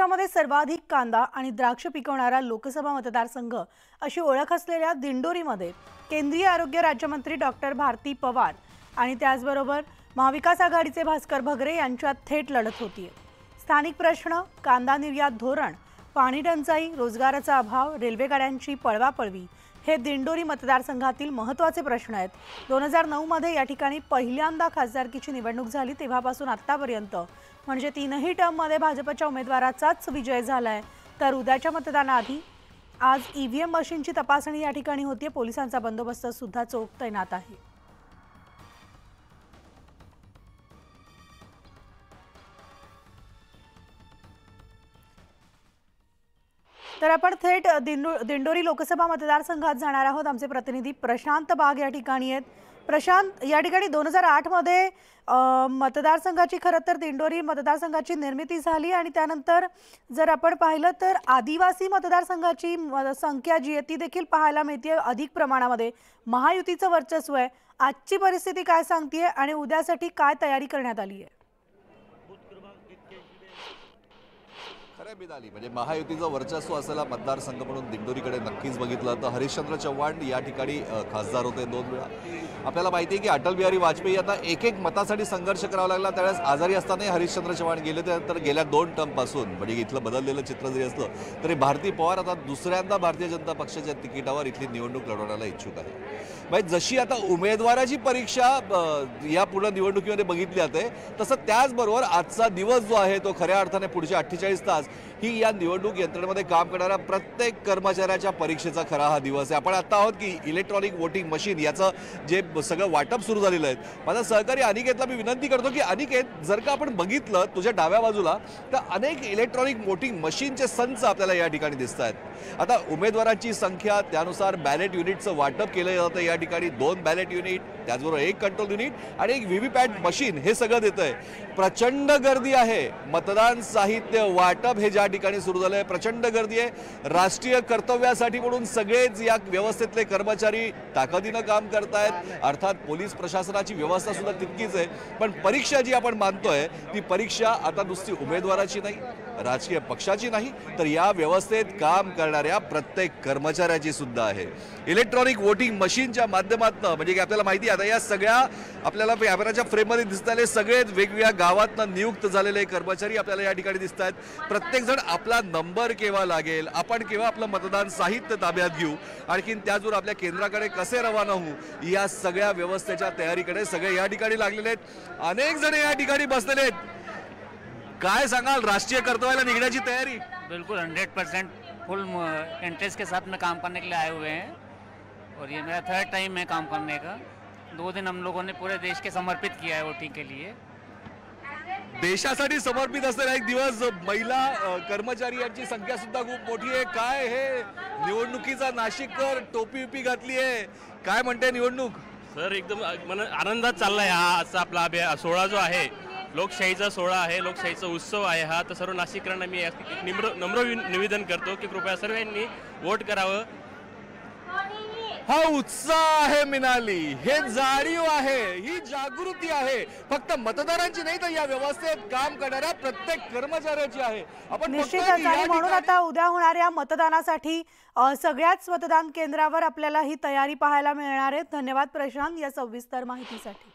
महाराष्ट्रामध्ये सर्वाधिक कांदा आणि द्राक्ष पिकवणारा लोकसभा मतदारसंघ अशी ओळख असलेल्या दिंडोरीमध्ये केंद्रीय आरोग्य राज्यमंत्री डॉक्टर भारती पवार आणि त्याचबरोबर महाविकास आघाडीचे भास्कर भगरे यांच्यात थेट लढत होतीये। स्थानिक प्रश्न, कांदा निर्यात धोरण, पाणी टंचाई, रोजगाराचा अभाव, रेल्वे गाड्यांची पळवापळवी हे दिंडोरी मतदारसंघातील महत्त्वाचे प्रश्न आहेत। 2009 मध्ये या ठिकाणी पहिल्यांदा खासदारकीची निवडणूक झाली, तेव्हापासून आतापर्यंत म्हणजे तीनही टर्ममध्ये भाजपच्या उमेदवाराचाच विजय झालाय। तर उद्याच्या मतदानाआधी आज ईव्हीएम मशीनची तपासणी या ठिकाणी होतीये। पोलिसांचा बंदोबस्त सुद्धा चोख तैनात आहे। तर आपण थेट दिंडोरी लोकसभा मतदारसंघात जाणार आहोत। आमचे प्रतिनिधी प्रशांत बाग या ठिकाणी आहेत। प्रशांत, या ठिकाणी 2008 मध्ये मतदारसंघाची खरं तर दिंडोरी मतदारसंघाची निर्मिती झाली आणि त्यानंतर जर आपण पाहिलं तर आदिवासी मतदारसंघाची संख्या जी आहे ती देखील पाहायला मिळते अधिक प्रमाणामध्ये। महायुतीचं वर्चस्व आहे। आजची परिस्थिती काय सांगते आणि उद्यासाठी काय तयारी करण्यात आली आहे? खरे बिदाली म्हणजे महायुतीचं वर्चस्व असलेला मतदारसंघ म्हणून दिंडोरीकडे नक्कीच बघितलं तर हरिश्चंद्र चव्हाण या ठिकाणी खासदार होते 2 वेळा। आपल्याला माहिती आहे की अटल बिहारी वाजपेयी आता एक मतासाठी संघर्ष करावा लागला, त्यावेळेस आजारी असतानाही हरिश्चंद्र चव्हाण गेले। त्यानंतर गेल्या 2 टर्मपासून म्हणजे इथलं बदललेलं चित्र जरी असलं तरी भारती पवार आता दुसऱ्यांदा भारतीय जनता पक्षाच्या तिकिटावर इथली निवडणूक लढवण्याला इच्छुक आहे। म्हणजे जशी आता उमेदवाराची परीक्षा या पूर्ण निवडणुकीमध्ये बघितली जाते तसं त्याचबरोबर आजचा दिवस जो आहे तो खऱ्या अर्थाने पुढचे 48 तास ही या निवडणूक यंत्रणेमध्ये काम करणाऱ्या प्रत्येक कर्मचाऱ्याच्या परीक्षेचा खरा हा दिवस आहे। आपण आता आहोत की इलेक्ट्रॉनिक वोटिंग मशीन याचं जे सगळं वाटप सुरू झालेलं आहे। माझा सहकारी अनिकेतला मी विनंती करतो की अनिकेत, जर का आपण बघितलं तुझ्या डाव्या बाजूला तर अनेक इलेक्ट्रॉनिक वोटिंग मशीनचे संच आपल्याला या ठिकाणी दिसत आहेत। आता उमेदवारांची संख्या त्यानुसार बॅलेट युनिटचं वाटप केलं जातं। या ठिकाणी 2 बॅलेट युनिट, त्याचबरोबर 1 कंट्रोल युनिट आणि 1 व्हीव्हीपॅट मशीन हे सगळं देतंय। प्रचंड गर्दी आहे। मतदान साहित्य वाटप हे ज्या ठिकाणी सुरू झालंय प्रचंड गर्दी आहे। राष्ट्रीय कर्तव्यासाठी म्हणून सगळेच या व्यवस्थेतले कर्मचारी ताकदीनं काम करतायत। अर्थात पोलीस प्रशासनाची व्यवस्था सुद्धा तितकीच आहे, पण परीक्षा जी आपण मानतोय ती परीक्षा आता नुसती उमेदवाराची नाही, राजकीय पक्षाची नाही, तर या व्यवस्थेत काम करणाऱ्या प्रत्येक कर्मचाऱ्याची सुद्धा आहे। इलेक्ट्रॉनिक वोटिंग मशीनच्या माध्यमातून म्हणजे की आपल्याला माहिती आहे आता या सगळ्या आपल्याला कॅमेराच्या फ्रेममध्ये दिसताले सगळेच वेगवेगळ्या गावातनं नियुक्त झालेले कर्मचारी आपल्याला या ठिकाणी दिसत आहेत। प्रत्येक जण आपला नंबर केव्हा लागेल, आपण केव्हा आपलं मतदान साहित्य ताब्यात घेऊ, आणखीन त्याचबरोबर आपल्या केंद्राकडे कसे रवाना होऊ, या सगळ्या व्यवस्थेच्या तयारीकडे सगळे या ठिकाणी लागलेले आहेत। अनेक जण या ठिकाणी बसलेले आहेत। काय सांगाल, राष्ट्रीय कर्तव्याला निघण्याची तयारी? बिल्कुल 100% फुल इंटरेस्ट के साथ में काम करने के लिए आए हुए हैं और ये मेरा 3rd टाइम है काम करने का। 2 दिन हम लोगों ने पूरे देश के समर्पित किया है वोटिंग के लिए। देशासाठी समर्पित असलेला एक दिवस। महिला कर्मचारी यांची संख्या सुद्धा खूप मोठी आहे। काय हे निवडणुकीचा नाशिककर टोपी उपी घातली आहे, काय म्हणते निवडणूक? सर एकदम आनंदात चाललाय हा आजचा आपला सोहळा जो आहे, लोकशाहीचा सोहळा आहे, लोकशाहीचा उत्सव आहे हा। तर सर्व नाशिककरांना मी नम्र निवेदन करतो की कृपया सर्वांनी वोट करावं। हा उत्साह आहे मिनाली, हे जाणीव आहे, ही जागृती आहे फक्त मतदारांची नाही तर या व्यवस्थेत काम करणाऱ्या प्रत्येक कर्मचाऱ्याची आहे। आपण निश्चितच, आणि म्हणून आता उद्या होणाऱ्या मतदानासाठी सगळ्याच मतदान केंद्रावर आपल्याला ही तयारी पाहायला मिळणार आहे। धन्यवाद प्रशांत या सविस्तर माहितीसाठी।